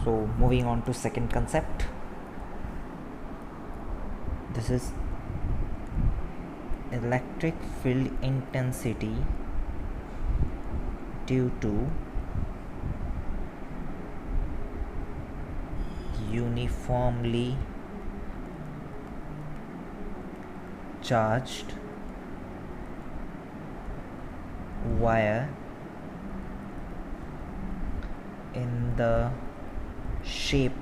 So moving on to second concept, this is electric field intensity due to uniformly charged wire in the shape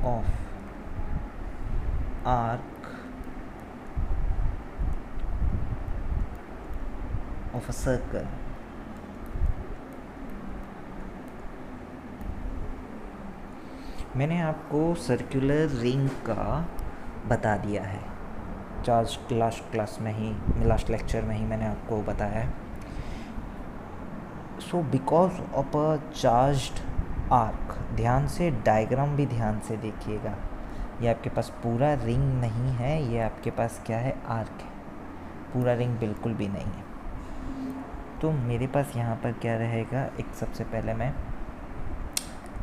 of arc of a circle. मैंने आपको circular ring का बता दिया है last lecture में ही मैंने आपको बताया है. So because of a charged arc, ध्यान से डायग्राम भी ध्यान से देखिएगा. ये आपके पास पूरा रिंग नहीं है, ये आपके पास क्या है, आर्क है. पूरा रिंग बिल्कुल भी नहीं है. तो मेरे पास यहाँ पर क्या रहेगा, एक सबसे पहले मैं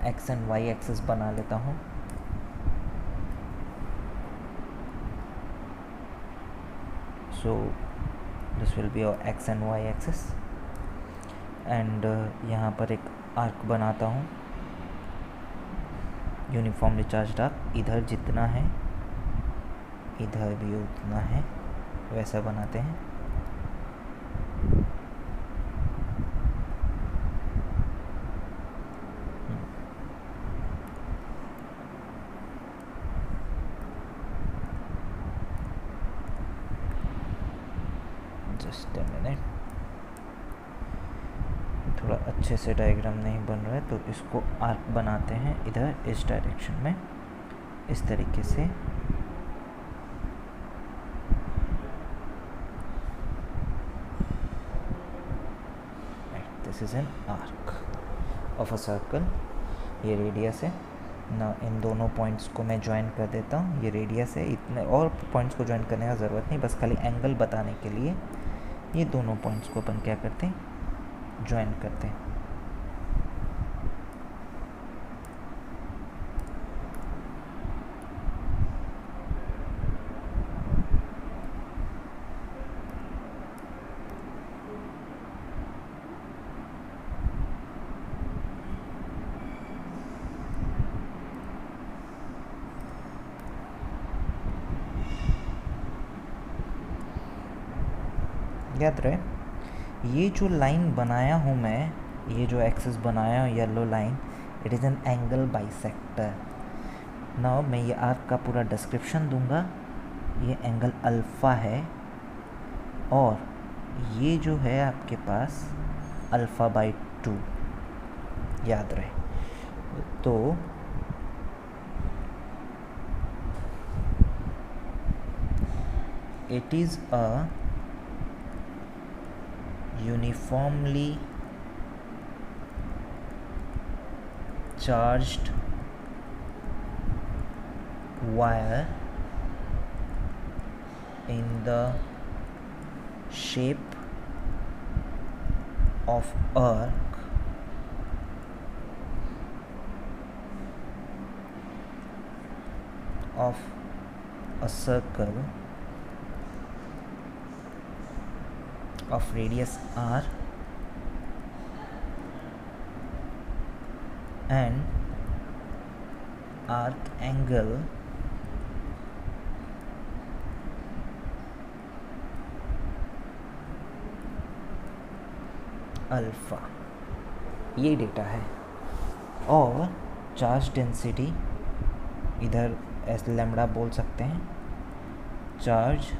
एक्स एंड वाई एक्सिस बना लेता हूँ. So this will be our x and y axis and यहाँ पर एक आर्क बनाता हूँ, यूनिफॉर्मली चार्ज्ड आर्क. इधर जितना है इधर भी उतना है, वैसा बनाते हैं. जस्ट अ मिनट, थोड़ा अच्छे से डायग्राम नहीं बन रहा है तो इसको आर्क बनाते हैं इधर इस डायरेक्शन में, इस तरीके से. This is an arc of a circle. ये रेडियस है ना. इन दोनों पॉइंट्स को मैं ज्वाइन कर देता हूँ. ये रेडियस है. इतने और पॉइंट्स को ज्वाइन करने का ज़रूरत नहीं, बस खाली एंगल बताने के लिए ये दोनों पॉइंट्स को अपन क्या करते हैं, ज्वाइन करते हैं. याद रहे, ये जो लाइन बनाया हूँ मैं, ये जो एक्सिस बनाया हूँ yellow line, it is an angle bisector. Now मैं ये आर्क का पूरा डिस्क्रिप्शन दूंगा. ये एंगल अल्फ़ा है और ये जो है आपके पास अल्फ़ा बाई 2, याद रहे. तो it is a uniformly charged wire in the shape of arc of a circle of radius r and arc angle alpha. ये डेटा है. और चार्ज डेंसिटी इधर एस लैम्बडा बोल सकते हैं. Charge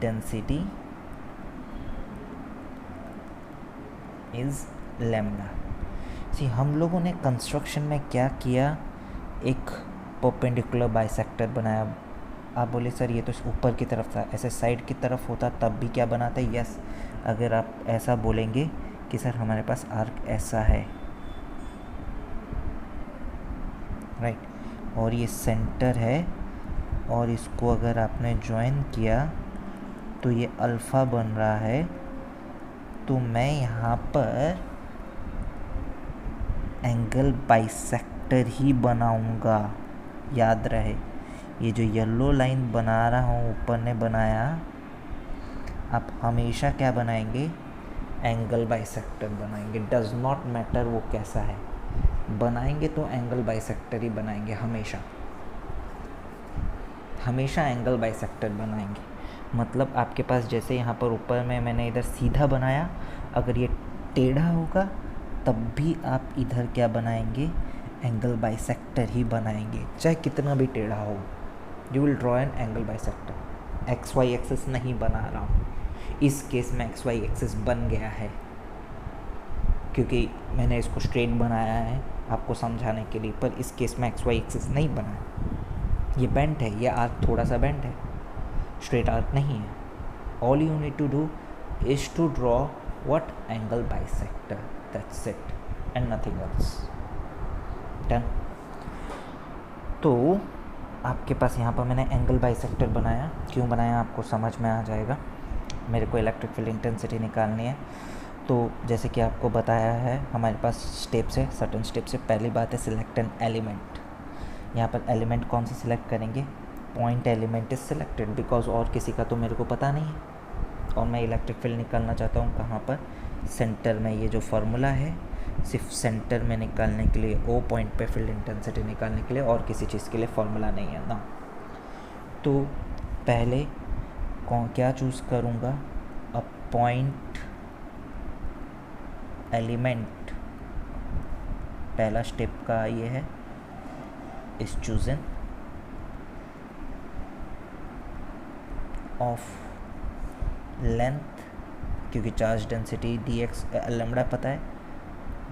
density is lambda. See, हम लोगों ने कंस्ट्रक्शन में क्या किया, एक परपेंडिकुलर बाइसेक्टर बनाया. आप बोले सर ये तो ऊपर की तरफ था, ऐसे साइड की तरफ होता तब भी क्या बनाता है. यस, अगर आप ऐसा बोलेंगे कि सर हमारे पास आर्क ऐसा है, राइट, और ये सेंटर है और इसको अगर आपने ज्वाइन किया तो ये अल्फ़ा बन रहा है तो मैं यहाँ पर एंगल बाइसेक्टर ही बनाऊँगा। याद रहे, ये जो येलो लाइन बना रहा हूँ ऊपर ने बनाया, आप हमेशा क्या बनाएंगे? एंगल बाइसेक्टर बनाएंगे। डज नॉट मैटर वो कैसा है, बनाएंगे तो एंगल बाइसेक्टर ही बनाएंगे। हमेशा हमेशा एंगल बाइसेक्टर बनाएंगे। मतलब आपके पास जैसे यहाँ पर ऊपर में मैंने इधर सीधा बनाया, अगर ये टेढ़ा होगा तब भी आप इधर क्या बनाएंगे? एंगल बाइसेक्टर ही बनाएंगे, चाहे कितना भी टेढ़ा हो। You will draw an angle bisector. X y axis नहीं बना रहा हूँ, इस केस में एक्स वाई एक्सिस बन गया है क्योंकि मैंने इसको स्ट्रेट बनाया है आपको समझाने के लिए, पर इस केस में एक्स वाई एक्सिस नहीं बना है। ये बेंट है, ये आर्क थोड़ा सा बेंट है, स्ट्रेट आर्क नहीं है। All you need to do is to draw what? Angle bisector, that's it and nothing else. Done. तो आपके पास यहाँ पर मैंने एंगल बाइसेक्टर बनाया। क्यों बनाया आपको समझ में आ जाएगा। मेरे को इलेक्ट्रिक फील्ड इंटेंसिटी निकालनी है। तो जैसे कि आपको बताया है, हमारे पास स्टेप्स है, सर्टेन स्टेप्स है। पहली बात है सिलेक्ट एन एलिमेंट। यहाँ पर एलिमेंट कौन सा सिलेक्ट करेंगे? Point element is selected, because और किसी का तो मेरे को पता नहीं है और मैं इलेक्ट्रिक फील्ड निकालना चाहता हूँ कहाँ पर? सेंटर में। ये जो फार्मूला है सिर्फ सेंटर में निकालने के लिए, ओ पॉइंट पे फील्ड इंटेंसिटी निकालने के लिए, और किसी चीज़ के लिए फार्मूला नहीं है ना। तो पहले क्या चूज़ करूँगा? A point element. पहला स्टेप का ये है, इज चूजन ऑफ लेंथ, क्योंकि चार्ज डेंसिटी dx लैम्डा पता है,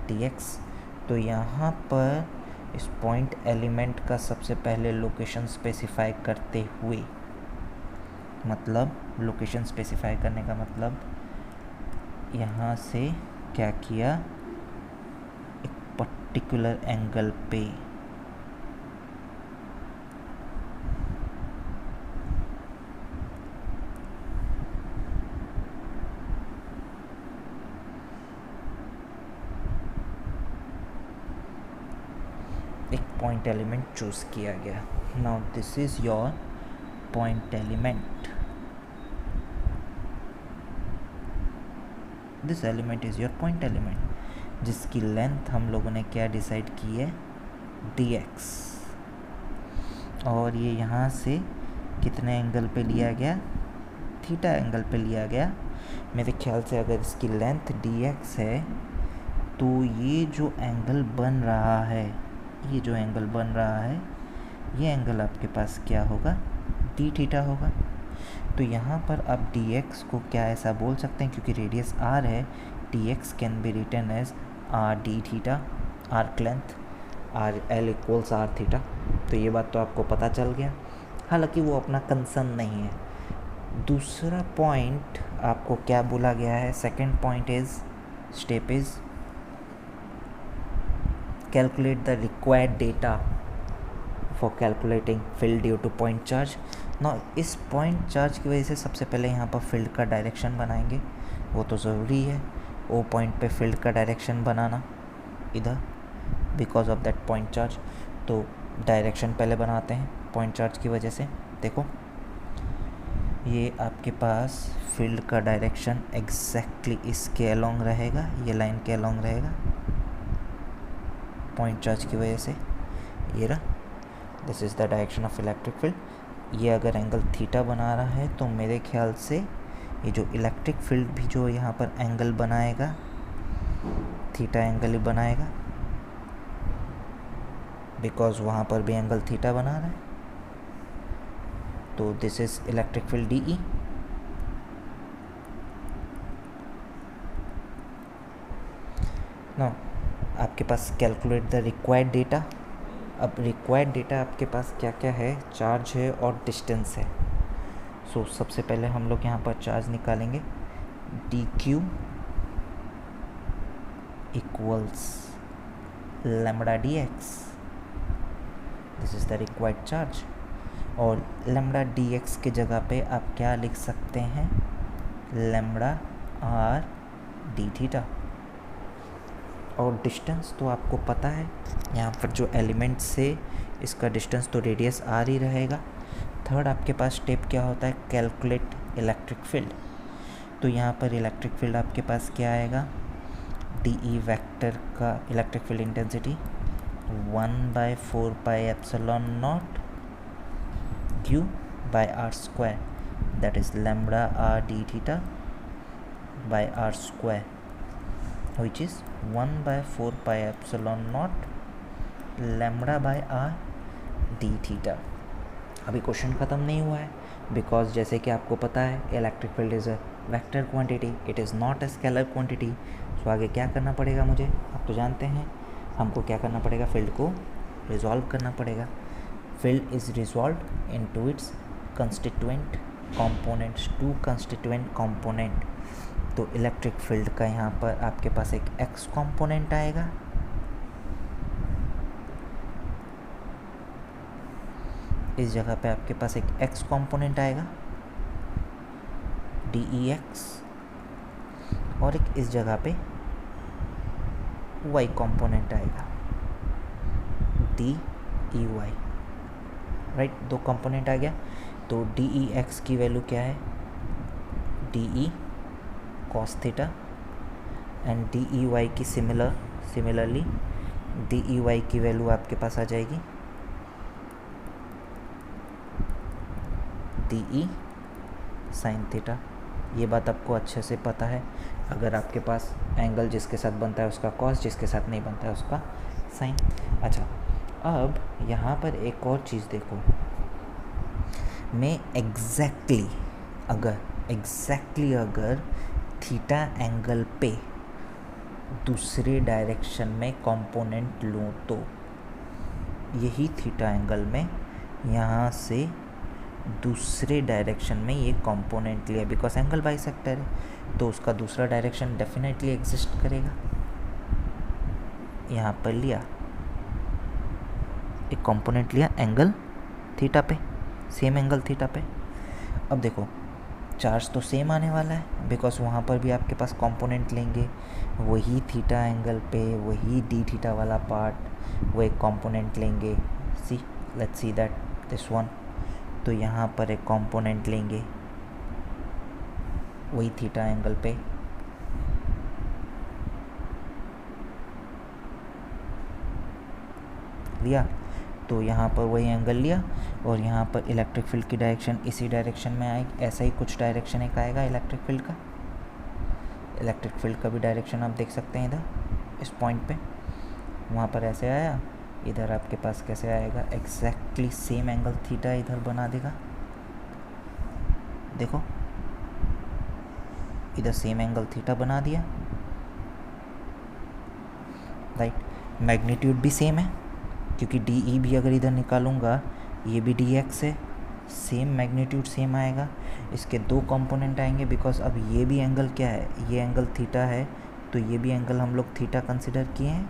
dx। तो यहाँ पर इस पॉइंट एलिमेंट का सबसे पहले लोकेशन स्पेसिफाई करते हुए, मतलब लोकेशन स्पेसिफाई करने का मतलब यहाँ से क्या किया? एक पर्टिकुलर एंगल पे एक पॉइंट एलिमेंट चूज किया गया। Now this is your point element. This element is your point element, जिसकी लेंथ हम लोगों ने क्या डिसाइड की है? dx। और ये यहाँ से कितने एंगल पे लिया गया? थीटा एंगल पे लिया गया। मेरे ख्याल से अगर इसकी लेंथ dx है तो ये जो एंगल बन रहा है, ये जो एंगल बन रहा है, ये एंगल आपके पास क्या होगा? d थीटा होगा। तो यहाँ पर आप dx को क्या ऐसा बोल सकते हैं, क्योंकि रेडियस r है, dx can be written as r d theta, arc length r l equals r theta. तो ये बात तो आपको पता चल गया, हालांकि वो अपना कंसर्न नहीं है। दूसरा पॉइंट आपको क्या बोला गया है? Second point is, step is calculate the required data for calculating field due to point charge. Now इस point charge की वजह से सबसे पहले यहाँ पर field का डायरेक्शन बनाएंगे, वो तो ज़रूरी है। ओ पॉइंट पे field का डायरेक्शन बनाना इधर, because of that point charge. तो डायरेक्शन पहले बनाते हैं पॉइंट चार्ज की वजह से। देखो ये आपके पास फील्ड का डायरेक्शन एग्जैक्टली इसके अलोंग रहेगा, ये लाइन के अलोंग रहेगा पॉइंट चार्ज की वजह से। ये रहा, this is the direction of electric field. ये अगर एंगल थीटा बना रहा है तो मेरे ख्याल से ये जो इलेक्ट्रिक फील्ड भी जो यहाँ पर एंगल बनाएगा, थीटा एंगल ही बनाएगा, बिकॉज वहाँ पर भी एंगल थीटा बना रहा है। तो this is electric field DE। No आपके पास कैलकुलेट द रिक्वायर्ड डेटा। अब रिक्वायर्ड डेटा आपके पास क्या क्या है? चार्ज है और डिस्टेंस है। सो सबसे पहले हम लोग यहाँ पर चार्ज निकालेंगे, dq equals lambda dx, this is the required charge. और लैम्बडा dx के जगह पे आप क्या लिख सकते हैं? Lambda r D theta. और डिस्टेंस तो आपको पता है, यहाँ पर जो एलिमेंट से इसका डिस्टेंस तो रेडियस आर ही रहेगा। थर्ड आपके पास स्टेप क्या होता है, कैलकुलेट इलेक्ट्रिक फील्ड। तो यहाँ पर इलेक्ट्रिक फील्ड आपके पास क्या आएगा, डी ई वैक्टर का electric field intensity 1/4πε0 q by r square, that is lambda r d theta by r square, which is 1/4πε0 lambda by r d theta। अभी question ख़त्म नहीं हुआ है, बिकॉज जैसे कि आपको पता है electric field is a vector quantity, it is not a scalar quantity. So आगे क्या करना पड़ेगा मुझे, आप तो जानते हैं हमको क्या करना पड़ेगा, फील्ड को रिजॉल्व करना पड़ेगा। Field is resolve into its constituent components, 2 constituent component. तो इलेक्ट्रिक फील्ड का यहाँ पर आपके पास एक एक्स कंपोनेंट आएगा, इस जगह पे आपके पास एक एक्स कंपोनेंट आएगा डी ई एक्स, और एक इस जगह पे वाई कंपोनेंट आएगा D E Y. Right, 2 component आ गया। तो डी ई एक्स की वैल्यू क्या है, D E cos theta, and D E Y की सिमिलरली डी ई वाई की वैल्यू आपके पास आ जाएगी डी ई साइन थीटा। ये बात आपको अच्छे से पता है, अगर आपके पास एंगल जिसके साथ बनता है उसका कॉस, जिसके साथ नहीं बनता है उसका साइन। अच्छा, अब यहाँ पर एक और चीज़ देखो, मैं एग्जैक्टली अगर थीटा एंगल पे दूसरे डायरेक्शन में कंपोनेंट लूँ तो यही थीटा एंगल में यहाँ से दूसरे डायरेक्शन में ये कंपोनेंट लिया, बिकॉज एंगल बाइसेक्टर है तो उसका दूसरा डायरेक्शन डेफिनेटली एग्जिस्ट करेगा। यहाँ पर लिया एक कंपोनेंट लिया एंगल थीटा पे, सेम एंगल थीटा पे। अब देखो चार्ज तो सेम आने वाला है, बिकॉज वहाँ पर भी आपके पास कंपोनेंट लेंगे, वही थीटा एंगल पे वही डी थीटा वाला पार्ट, वो एक कंपोनेंट लेंगे। Let's see that this one. तो यहाँ पर एक कंपोनेंट लेंगे वही थीटा एंगल पे, लिया, तो यहाँ पर वही एंगल लिया, और यहाँ पर इलेक्ट्रिक फील्ड की डायरेक्शन इसी डायरेक्शन में आएगी। ऐसा ही कुछ डायरेक्शन एक आएगा इलेक्ट्रिक फील्ड का। इलेक्ट्रिक फील्ड का भी डायरेक्शन आप देख सकते हैं इधर इस पॉइंट पे, वहाँ पर ऐसे आया, इधर आपके पास कैसे आएगा, एग्जैक्टली सेम एंगल थीटा इधर बना देगा। देखो इधर सेम एंगल थीटा बना दिया। राइट, मैग्नीट्यूड भी सेम है, क्योंकि डी ई भी अगर इधर निकालूंगा ये भी डी एक्स है, सेम मैग्नीट्यूड सेम आएगा। इसके 2 कंपोनेंट आएंगे, बिकॉज अब ये भी एंगल क्या है, ये एंगल थीटा है, तो ये भी एंगल हम लोग थीटा कंसिडर किए हैं,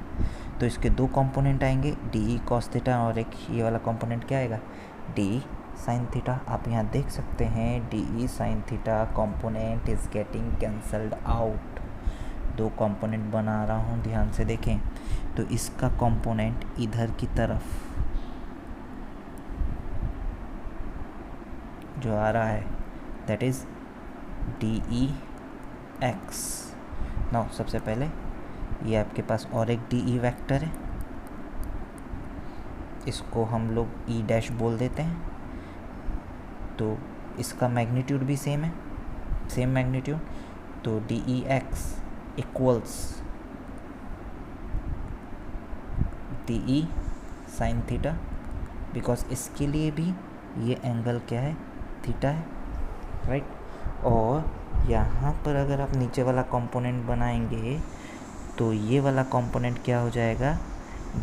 तो इसके 2 कंपोनेंट आएंगे डी ई कॉस थीटा, और एक ये वाला कंपोनेंट क्या आएगा, डी साइन थीटा। आप यहाँ देख सकते हैं D E sine theta component is getting cancelled out. 2 component बना रहा हूँ, ध्यान से देखें। तो इसका कंपोनेंट इधर की तरफ जो आ रहा है that is D E x. Now सबसे पहले ये आपके पास और एक डी ई वैक्टर है, इसको हम लोग ई डैश बोल देते हैं। तो इसका मैग्नीट्यूड भी सेम है, सेम मैग्नीट्यूड, तो D E x equals D E sine theta, because इसके लिए भी ये एंगल क्या है, थीटा है। राइट, और यहाँ पर अगर आप नीचे वाला कंपोनेंट बनाएंगे तो ये वाला कंपोनेंट क्या हो जाएगा,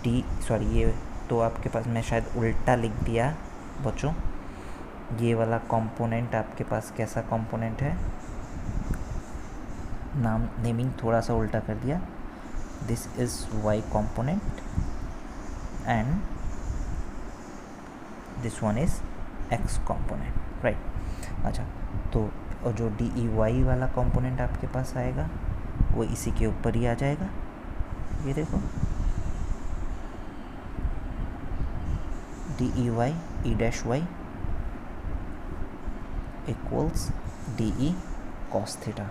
ये तो आपके पास मैं शायद उल्टा लिख दिया बच्चों। ये वाला कंपोनेंट आपके पास कैसा कंपोनेंट है, नेमिंग थोड़ा सा उल्टा कर दिया। This is why component and this one is x component. Right, अच्छा, तो और जो डी ई वाई वाला कंपोनेंट आपके पास आएगा वो इसी के ऊपर ही आ जाएगा। ये देखो DEY E-Y equals DE cos theta.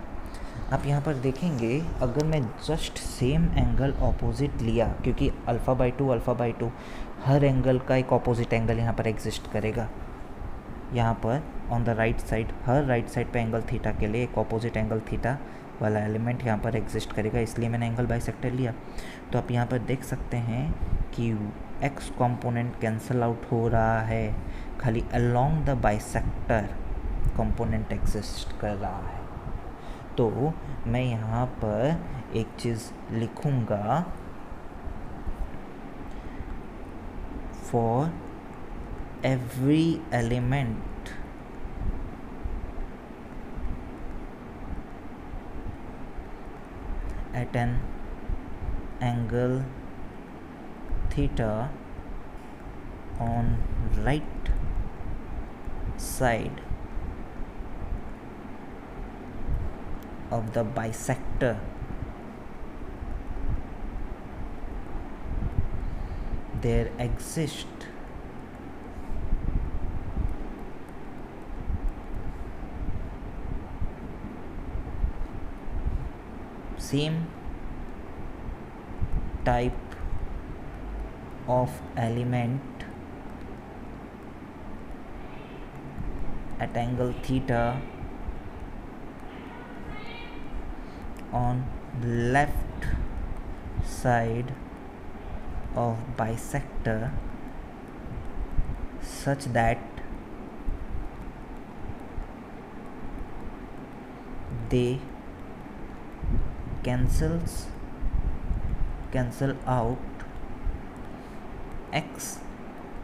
आप यहाँ पर देखेंगे अगर मैं जस्ट सेम एंगल ऑपोजिट लिया, क्योंकि अल्फ़ा बाई टू हर एंगल का एक ऑपोजिट एंगल यहाँ पर एग्जिस्ट करेगा। यहाँ पर on the right side, her right side पे एंगल थीटा के लिए एक ऑपोजिट एंगल थीटा वाला एलिमेंट यहाँ पर एग्जिस्ट करेगा, इसलिए मैंने एंगल बाइसेक्टर लिया। तो आप यहाँ पर देख सकते हैं कि एक्स कंपोनेंट कैंसल आउट हो रहा है, खाली along the bisector component exist कर रहा है। तो मैं यहाँ पर एक चीज़ लिखूँगा, for every element at an angle theta on right side of the bisector there exists same type of element at angle theta on left side of bisector such that they cancel out x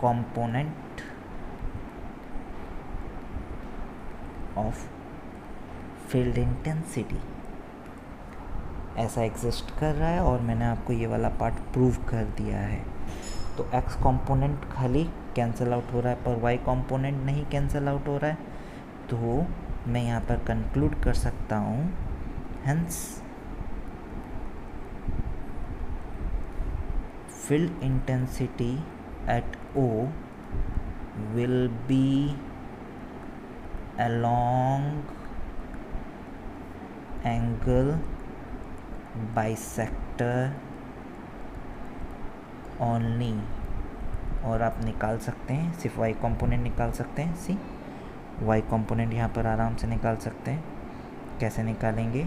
component of field intensity। ऐसा exist कर रहा है और मैंने आपको ये वाला part prove कर दिया है। तो x कंपोनेंट खाली कैंसिल आउट हो रहा है पर y कंपोनेंट नहीं कैंसिल आउट हो रहा है, तो मैं यहाँ पर कंक्लूड कर सकता हूँ, hence field intensity at O will be along angle bisector only। और आप निकाल सकते हैं, सिर्फ y कंपोनेंट निकाल सकते हैं। सी y कंपोनेंट यहाँ पर आराम से निकाल सकते हैं। कैसे निकालेंगे?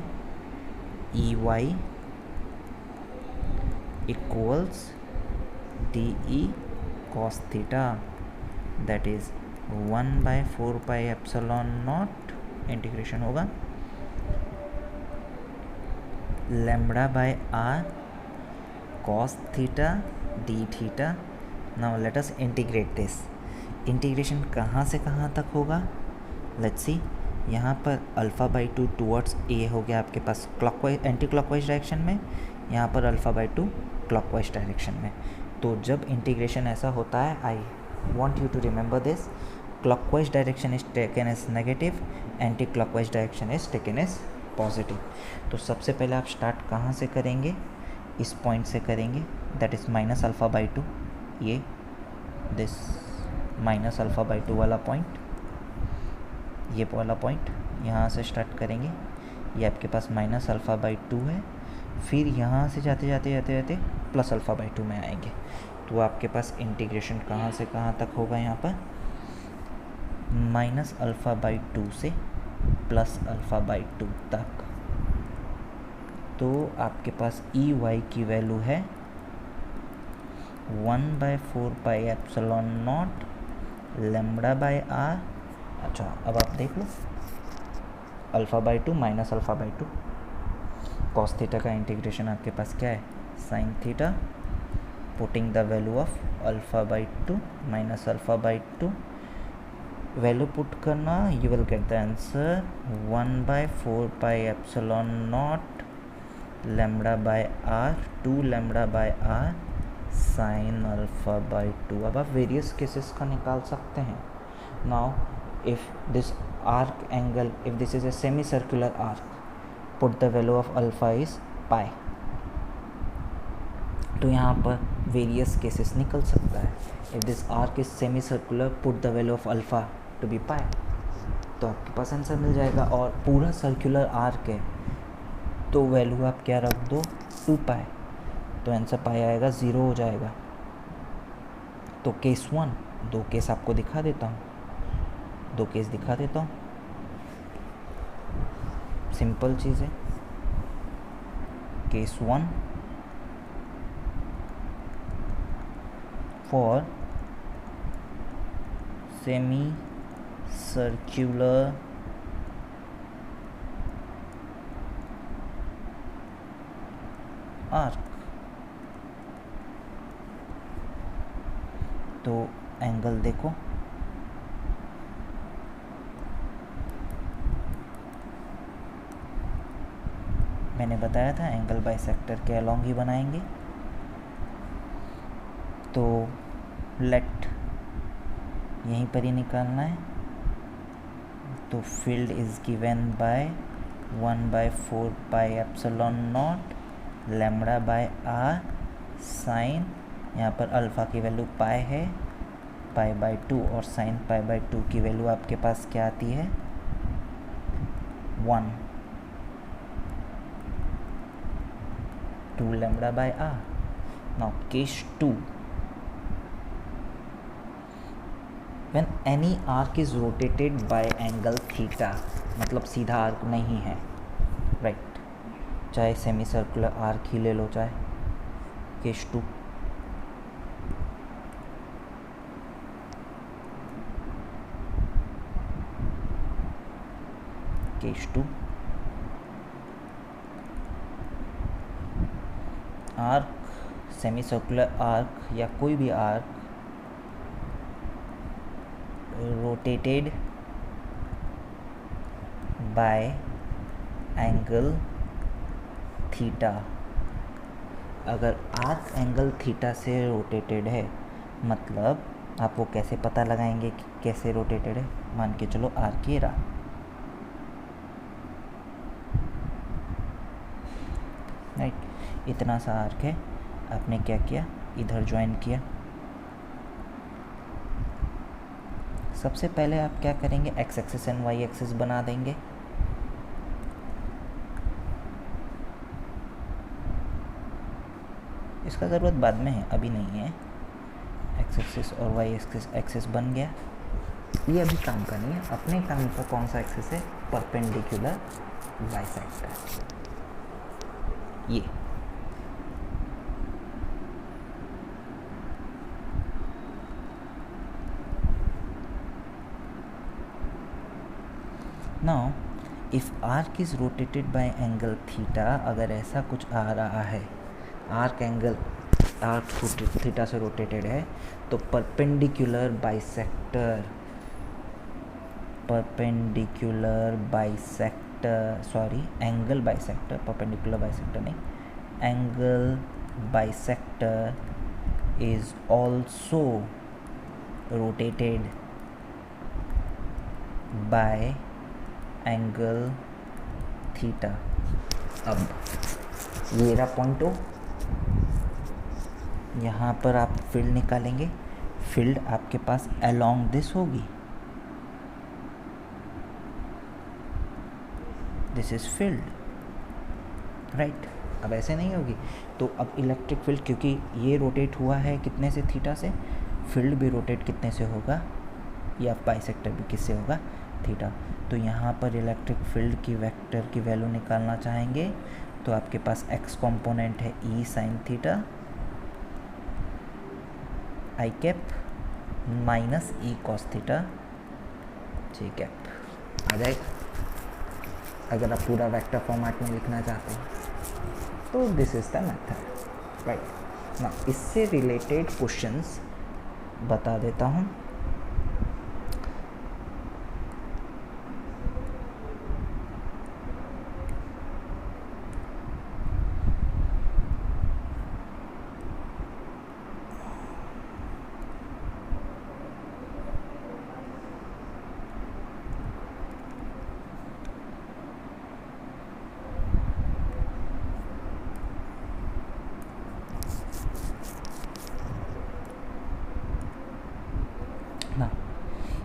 EY equals DE cos theta, that is 1/4 pi epsilon naught, integration होगा lambda by r cos theta d theta। now let us integrate this। Integration कहाँ से कहाँ तक होगा? लेट्स सी, यहाँ पर alpha by two towards A हो गया आपके पास क्लॉकवाइज, एंटी क्लॉकवाइज डायरेक्शन में, यहाँ पर alpha by two clockwise direction में। तो जब इंटीग्रेशन ऐसा होता है, I want you to remember this, clockwise direction is taken as negative, anti clockwise direction is taken as positive. तो सबसे पहले आप स्टार्ट कहाँ से करेंगे? इस पॉइंट से करेंगे, that is minus alpha by two, ये this minus alpha by two वाला पॉइंट, ये वाला पॉइंट यहाँ से स्टार्ट करेंगे। ये आपके पास माइनस अल्फ़ा बाई टू है, फिर यहाँ से जाते जाते प्लस अल्फ़ा बाई टू में आएंगे। तो आपके पास इंटीग्रेशन कहाँ से कहाँ तक होगा? यहाँ पर माइनस अल्फ़ा बाई टू से प्लस अल्फ़ा बाई टू तक। तो आपके पास EY की वैल्यू है 1/4 pi epsilon naught lambda by R. अच्छा, अब आप देख लो, alpha by two minus alpha by two, cos theta का इंटीग्रेशन आपके पास क्या है? Sine theta, putting the value of alpha by two minus alpha by two, value put करना, you will get the answer 1/4 pi epsilon naught lambda by R, 2 lambda by R sine alpha by two. अब आप various cases का निकाल सकते हैं। Now if this arc angle, if this is a semicircular arc, put the value of alpha is pi. तो यहाँ पर various cases निकल सकता है। If this arc is semi circular put the value of alpha to be pi, तो आपके पास answer मिल जाएगा। और पूरा सर्कुलर आर्क है तो वैल्यू आप क्या रख दो 2 पाई, तो आंसर पाई आएगा 0 हो जाएगा। तो केस 1, 2 केस आपको दिखा देता हूँ, 2 केस दिखा देता हूँ, सिंपल चीज़ है। Case 1 for semi circular arc, तो एंगल देखो, मैंने बताया था एंगल बाइसेक्टर के अलॉन्ग ही बनाएंगे। तो लेट यहीं पर ही निकालना है। तो field is given by 1/4 pi epsilon naught lambda by R sine, यहाँ पर अल्फ़ा की वैल्यू पाई है, पाई/2, और साइन पाई/2 की वैल्यू आपके पास क्या आती है 1, 2 lambda by R. Now case 2, when any arc is rotated by angle theta, मतलब सीधा आर्क नहीं है, राइट, चाहे सेमी सर्कुलर आर्क ही ले लो, चाहे case 2, case 2 arc, semi circular arc या कोई भी arc rotated by angle theta. अगर आर्क एंगल थीटा से रोटेटेड है, मतलब आप वो कैसे पता लगाएंगे कि कैसे रोटेटेड है। मान के चलो आर्क ये रहा, राइट, इतना सा आर्क है, आपने क्या किया, इधर ज्वाइन किया। सबसे पहले आप क्या करेंगे, x axis and y axis बना देंगे। इसका ज़रूरत बाद में है, अभी नहीं है। एक्स एक्सिस और वाई एक्सिस बन गया। ये अभी काम का नहीं है, अपने काम का कौन सा एक्सिस है, परपेंडिकुलर बाइसेक्टर, ये। Now if arc is rotated by angle theta, अगर ऐसा कुछ आ रहा है, आर्क थीटा से रोटेटेड है, तो perpendicular bisector angle bisector, perpendicular bisector नहीं, angle bisector is also rotated by angle theta. अब ये रहा पॉइंट ओ, यहाँ पर आप फील्ड निकालेंगे। फील्ड आपके पास अलोंग दिस होगी, दिस इज फील्ड, राइट। अब ऐसे नहीं होगी, तो अब इलेक्ट्रिक फील्ड, क्योंकि ये रोटेट हुआ है कितने से, थीटा से, फील्ड भी रोटेट कितने से होगा, या बाइसेक्टर भी किससे होगा, थीटा। तो यहाँ पर इलेक्ट्रिक फील्ड की वेक्टर की वैल्यू निकालना चाहेंगे, तो आपके पास एक्स कंपोनेंट है E sine theta I cap minus E cos theta J cap आ जाएगा। अगर आप पूरा वेक्टर फॉर्मेट में लिखना चाहते हैं तो this is the method, right ना। इससे रिलेटेड क्वेश्चंस बता देता हूँ।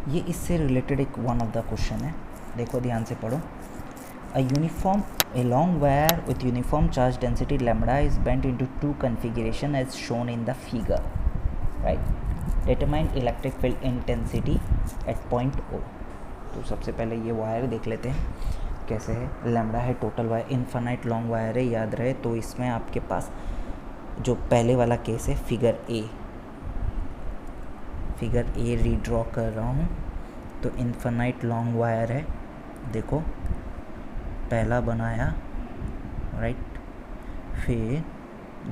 ये इससे रिलेटेड एक वन ऑफ द क्वेश्चन है, देखो ध्यान से पढ़ो। A long wire with uniform charge density lambda is bent into two configuration as shown in the figure, right? Determine electric field intensity at point O। तो सबसे पहले ये वायर देख लेते हैं कैसे है। लैम्बडा है total wire, infinite long wire है, याद रहे। तो इसमें आपके पास जो पहले वाला केस है फिगर ए रीड्रॉ कर रहा हूँ। तो इन्फिनाइट लॉन्ग वायर है, देखो पहला बनाया, राइट, फिर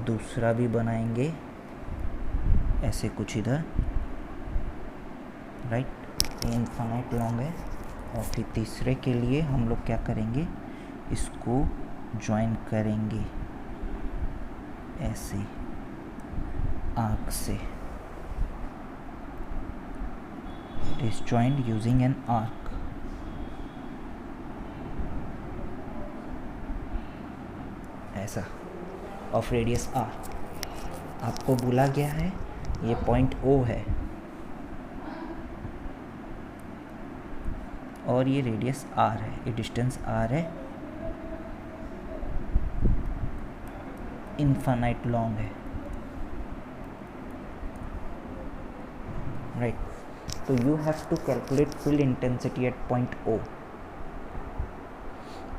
दूसरा भी बनाएंगे ऐसे कुछ इधर, राइट, ये इन्फिनाइट लॉन्ग है। और फिर तीसरे के लिए हम लोग क्या करेंगे, इसको ज्वाइन करेंगे ऐसे आर्क से। It is joined using an arc. ऐसा ऑफ रेडियस आर। आपको बोला गया है ये पॉइंट ओ है और ये रेडियस आर है, ये डिस्टेंस आर है, इनफाइनाइट लॉन्ग है, राइट। तो you have to calculate field intensity at point O.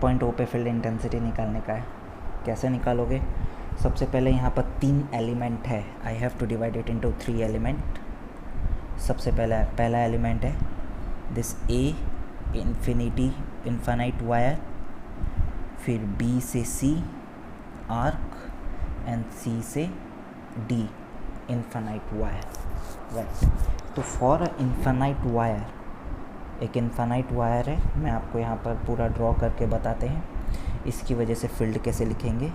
Point O पे फील्ड इंटेंसिटी निकालने का है। कैसे निकालोगे, सबसे पहले यहाँ पर 3 एलिमेंट है, I have to divide it into 3 element. सबसे पहला एलिमेंट है दिस ए इन्फिनाइट वायर, फिर बी से सी आर्क एंड सी से डी इन्फिनाइट वायर, राइट। तो फॉर इन्फिनाइट वायर, एक इन्फिनाइट वायर है, मैं आपको यहाँ पर पूरा ड्रॉ करके बताते हैं। इसकी वजह से फील्ड कैसे लिखेंगे,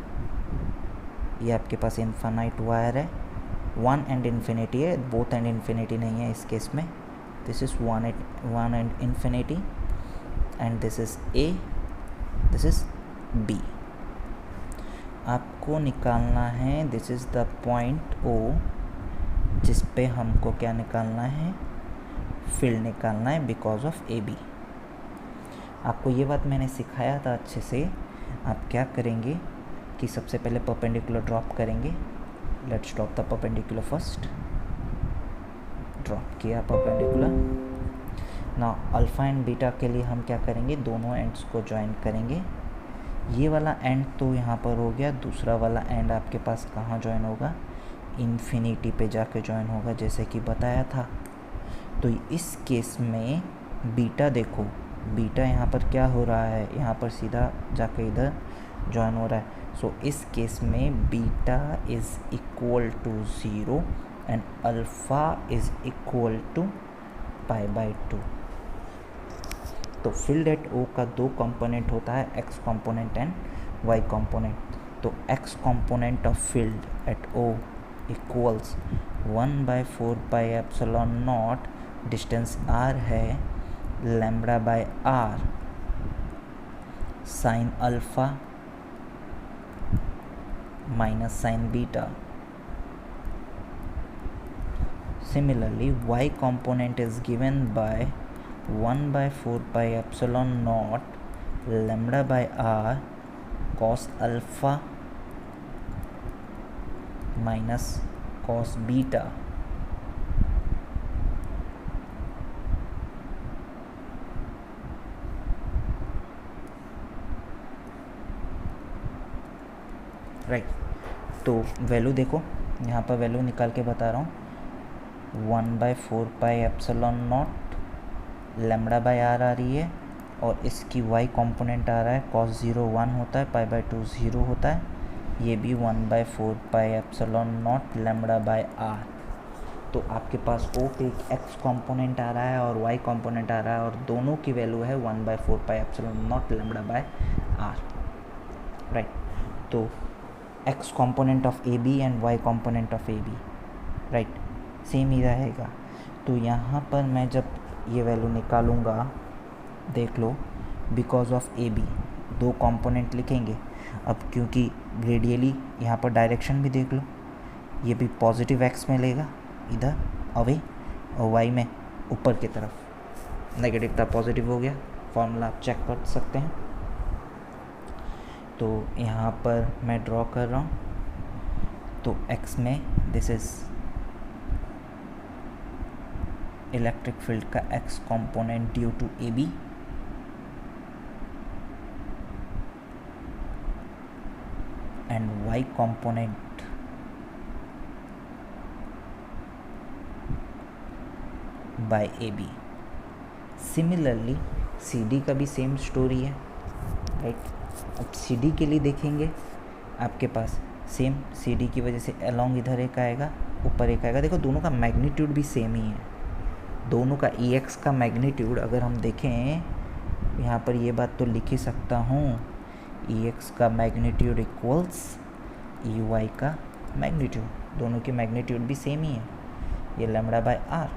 ये आपके पास इन्फिनाइट वायर है, 1 एंड इन्फिनिटी है, बोथ एंड इन्फिनिटी नहीं है इस केस में। This is 1 end infinity and this is A, this is B. आपको निकालना है, this is the point O जिस पे हमको क्या निकालना है, फील्ड निकालना है बिकॉज ऑफ ए बी। आपको ये बात मैंने सिखाया था अच्छे से। आप क्या करेंगे कि सबसे पहले परपेंडिकुलर ड्रॉप करेंगे। Let's drop the perpendicular first. Drop किया perpendicular. Now alpha and beta के लिए हम क्या करेंगे, दोनों एंड्स को ज्वाइन करेंगे। ये वाला एंड तो यहाँ पर हो गया, दूसरा वाला एंड आपके पास कहाँ ज्वाइन होगा, इन्फिनिटी पे जाके ज्वाइन होगा, जैसे कि बताया था। तो इस केस में बीटा देखो, बीटा यहाँ पर क्या हो रहा है, यहाँ पर सीधा जाके इधर ज्वाइन हो रहा है। सो इस केस में beta is equal to 0 and alpha is equal to π/2। तो फील्ड एट ओ का 2 कंपोनेंट होता है, X component and Y component. तो X component of field at O equals 1/4πε0, distance R है, λ/r sine alpha minus sine beta. Similarly, y component is given by 1/4πε0 λ/r cos alpha minus cos beta। Right. तो value देखो, यहाँ पर value निकाल के बता रहा हूँ, 1/4πε0 λ/r आ रही है और इसकी y कंपोनेंट आ रहा है, cos 0 1 होता है, π/2 0 होता है, ये भी 1/4πε0 λ/r। तो आपके पास O पे एक x कंपोनेंट आ रहा है और y कंपोनेंट आ रहा है और दोनों की वैल्यू है 1/4πε0 λ/r, राइट। तो x component of A B and y component of A B, right, same ही रहेगा। तो यहाँ पर मैं जब ये वैल्यू निकालूँगा, देख लो, because of A B 2 component लिखेंगे। अब क्योंकि रेडियली यहाँ पर डायरेक्शन भी देख लो, ये भी पॉजिटिव एक्स में लेगा इधर अवे और वाई में ऊपर की तरफ, नेगेटिव था पॉजिटिव हो गया, फॉर्मूला आप चेक कर सकते हैं। तो यहाँ पर मैं ड्रॉ कर रहा हूँ, तो x में दिस इज इलेक्ट्रिक फील्ड का x component due to A B, and y component by A B. Similarly C D का भी सेम स्टोरी है, राइट। अब सी डी के लिए देखेंगे, आपके पास सेम सी डी की वजह से अलोंग इधर एक आएगा, ऊपर एक आएगा। देखो दोनों का मैग्नीट्यूड भी सेम ही है, दोनों का ई एक्स का मैग्नीट्यूड अगर हम देखें, यहाँ पर ये बात तो लिख ही सकता हूँ, ई एक्स का मैग्नीट्यूड इक्वल्स ई वाई का मैग्नीट्यूड, दोनों की मैग्नीट्यूड भी सेम ही है, ये लैम्डा बाय आर,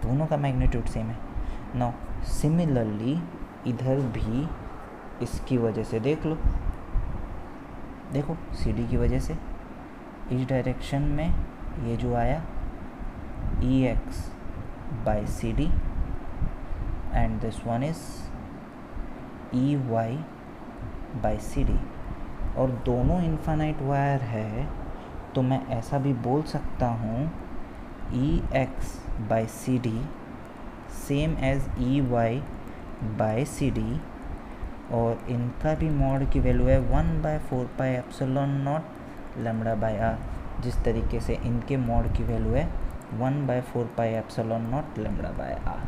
दोनों का मैग्नीट्यूड सेम है। नाउ सिमिलरली इधर भी इसकी वजह से देख लो, देखो सी डी की वजह से इस डायरेक्शन में ये जो आया E X by C D, and this one is E Y by C D, और दोनों इन्फानाइट वायर है, तो मैं ऐसा भी बोल सकता हूँ E X by C D same as E Y by C D, और इनका भी मॉड की वैल्यू है 1/4πε0 लैम्डा बाय आर, जिस तरीके से इनके मॉड की वैल्यू है 1/4πε0 लैम्डा बाय आर।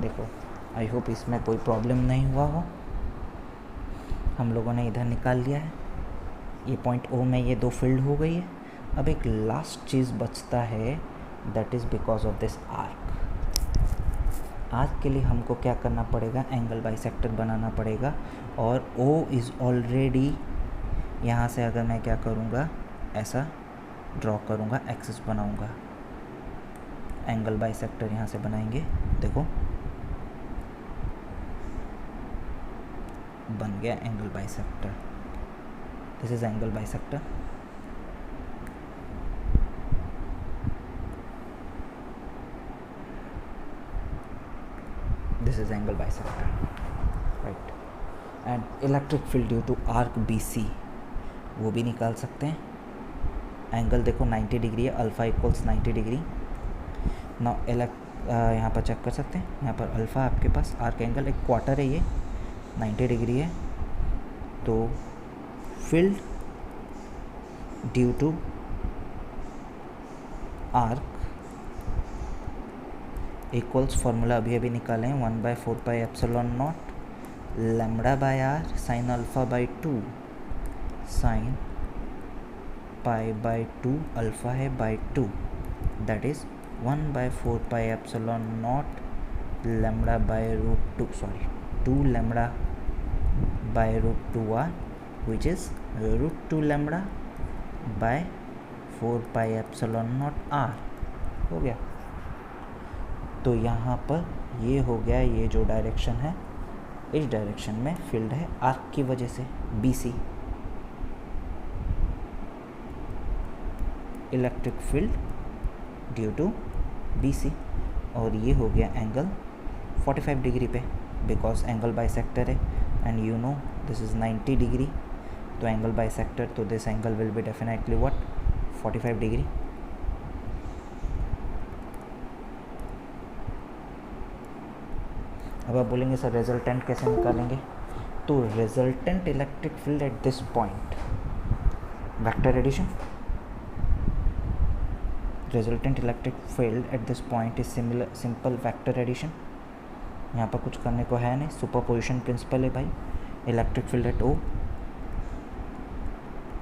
देखो आई होप इसमें कोई प्रॉब्लम नहीं हुआ हो, हम लोगों ने इधर निकाल लिया है, ये पॉइंट ओ में ये दो फील्ड हो गई है। अब एक लास्ट चीज़ बचता है, that is because of this arc. Arc के लिए हमको क्या करना पड़ेगा, एंगल बाइसेक्टर बनाना पड़ेगा, और O इज़ ऑलरेडी, यहाँ से अगर मैं क्या करूँगा, ऐसा ड्रॉ करूँगा, एक्सिस बनाऊँगा, एंगल बाइसेक्टर यहाँ से बनाएंगे, देखो बन गया angle bisector, this is angle bisector. This is angle bisector, right? And electric field due to arc BC, वो भी निकाल सकते हैं। एंगल देखो 90 डिग्री है, अल्फ़ा इक्वल्स 90 डिग्री। ना यहाँ पर चेक कर सकते हैं, यहाँ पर अल्फ़ा आपके पास आर्क एंगल एक क्वार्टर है, ये 90 डिग्री है, तो field due to arc equals, formula अभी निकालें, 1/4πε0 lambda by R sine alpha by 2 sine pi by 2 alpha है by 2, that is 1/4πε0 lambda by root 2, sorry 2 lambda by root 2 R, which is root 2 lambda by 4πε0 R. हो गया। तो यहाँ पर ये हो गया, ये जो डायरेक्शन है, इस डायरेक्शन में फील्ड है आर्क की वजह से BC, electric field due to BC, और ये हो गया एंगल 45 डिग्री पे, बिकॉज एंगल बाइसेक्टर है, and you know this is 90 degree, तो एंगल बाइसेक्टर, तो this angle will be definitely what, 45 degree. अब आप बोलेंगे सर रिजल्टेंट कैसे निकालेंगे, तो resultant electric field at this point, vector addition, resultant electric field at this point is simple vector addition. यहाँ पर कुछ करने को है नहीं, सुपरपोजिशन प्रिंसिपल है भाई। Electric field at O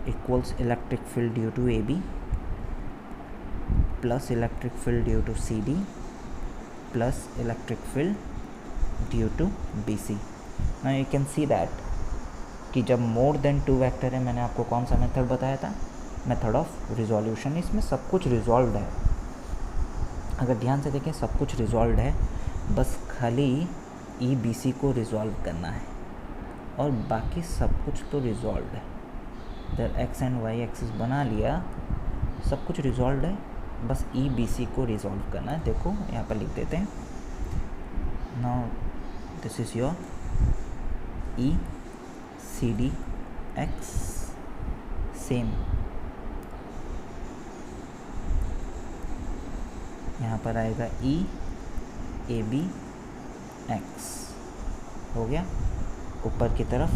equals electric field due to AB plus electric field due to CD plus electric field due to BC। Now you can see that कि जब मोर देन 2 वेक्टर है, मैंने आपको कौन सा method बताया था, method of resolution. इसमें सब कुछ रिजॉल्व है, अगर ध्यान से देखें सब कुछ रिजॉल्व है, बस खाली EBC को रिजॉल्व करना है, और बाकी सब कुछ तो रिजॉल्व है। इधर x एंड y एक्सिस बना लिया, सब कुछ रिजॉल्व है, बस ई बी सी को रिजॉल्व करना है। देखो यहाँ पर लिख देते हैं, now this is your E C D X, same यहाँ पर आएगा ई ए बी एक्स, हो गया। ऊपर की तरफ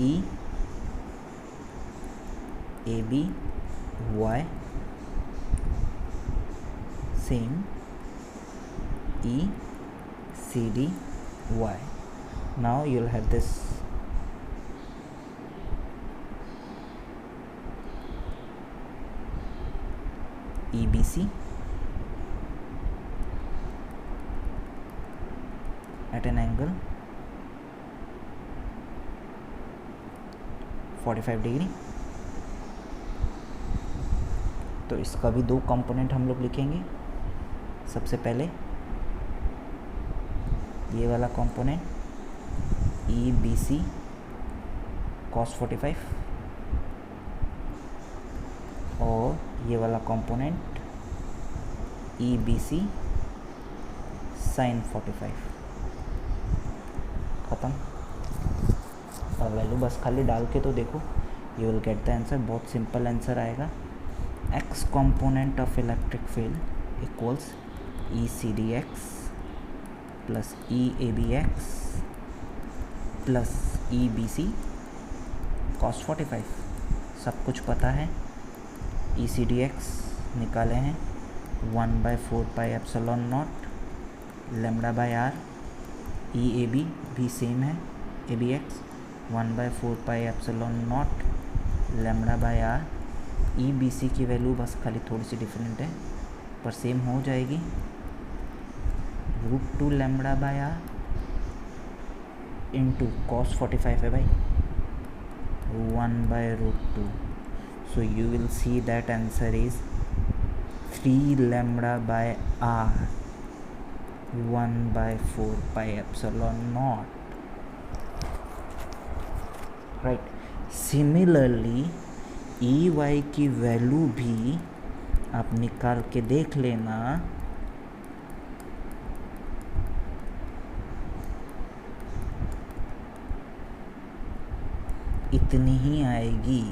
E A B Y, same E C D Y. Now you'll have this EBC at an angle 45 degree. तो इसका भी दो कंपोनेंट हम लोग लिखेंगे। सबसे पहले ये वाला कंपोनेंट EBC cos 45 और ये वाला कंपोनेंट EBC sin 45। ख़त्म। और वैल्यू बस खाली डाल के तो देखो, you will get the answer. बहुत सिंपल आंसर आएगा। X component of electric field equals ECDX plus EABX plus EBC cos 45। सब कुछ पता है। ECDX निकाले हैं 1/4 pi epsilon naught lambda by R. EAB भी सेम है, ABX 1/4 pi epsilon naught lambda by R. EBC की वैल्यू बस खाली थोड़ी सी डिफरेंट है पर सेम हो जाएगी, √2 lambda by R into cos 45 है भाई, 1/√2। So you will see that answer is 3 lambda by r 1/4 pi epsilon naught, right? Similarly EY की वैल्यू भी आप निकाल के देख लेना। इतनी ही आएगी।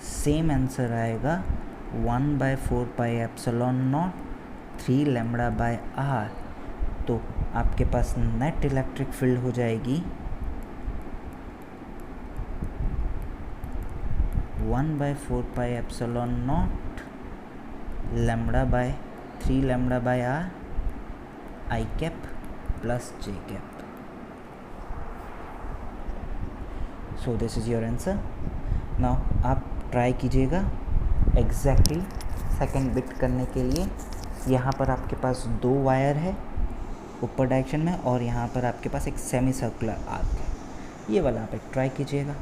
सेम आंसर आएगा 1/4 pi epsilon naught 3 lambda by R. तो आपके पास नेट इलेक्ट्रिक फील्ड हो जाएगी 1/4 pi epsilon naught lambda by 3 lambda by R I cap plus J cap. So this is your answer. Now आप ट्राई कीजिएगा exactly second bit करने के लिए। यहाँ पर आपके पास 2 वायर है ऊपर डायरेक्शन में और यहाँ पर आपके पास एक सेमी सर्कुलर आर्क है। ये वाला आप एक ट्राई कीजिएगा।